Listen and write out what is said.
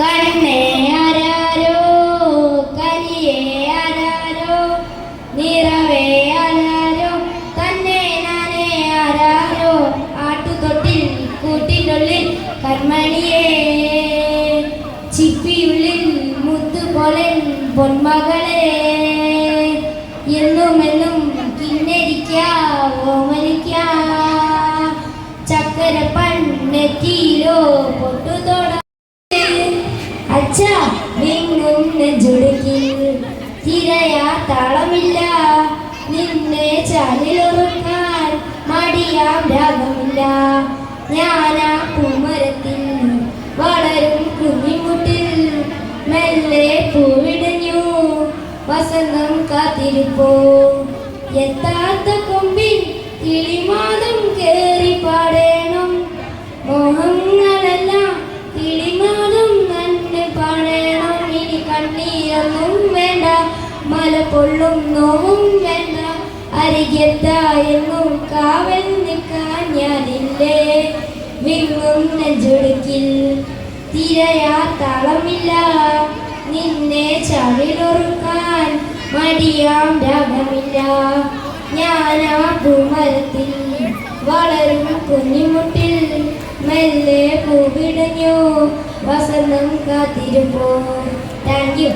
കണ്ണേ ആരാരോ കരിയേ ആരാരോ നിറവേ ആരാരോ തന്നെ നാനേ ആരാരോ ആട്ടുതൊട്ടിൽ കൂട്ടിനുള്ളിൽ കൺമണിയേ ചിപ്പിയുള്ളിൽ മുത്തുപോലെ പൊന്മകളെ എന്നുമെന്നും കിന്നരിക്കാ ഓമനിക്ക ചക്കര പണ്ണെത്തിയിലോ പൊട്ടുതോട അച്ഛാ നിന്നും നെഞ്ചുടുക്കിൽ തിരയാ താളമില്ല നിന്നെ ചാലിലൊറുക്കാൻ മടിയാം രാഗമില്ല ഞാനാ പൂമരത്തിൽ വളരും കുഞ്ഞിമുട്ടിൽ മെല്ലെ പൂവിടഞ്ഞു വസന്തം കാത്തിരിപ്പോ എത്താത്ത കൊമ്പിൽ കിളിമാതം കേറി പാടേണം മോഹങ്ങളെല്ലാം കിളിമാതം തന്നെ പാടേണം ഇനി കണ്ണീരൊന്നും വേണ്ട മല പൊള്ളും നോവും വേണ്ട അരികെത്തായെന്നും കാവൽ നിൽക്കാൻ ഞാനില്ലേ വിങ്ങും നെഞ്ചൊടുക്കിൽ തിരയാ താളമില്ല നിന്നെ ചവിലൊറുക്കാൻ മടിയാം രാഗമില്ല ഞാനാ പൂമരത്തിൽ വളരും കുഞ്ഞിമുട്ടിൽ മെല്ലെ പൂവിടഞ്ഞു വസന്തം കാത്തിരുപ്പോ. Thank you.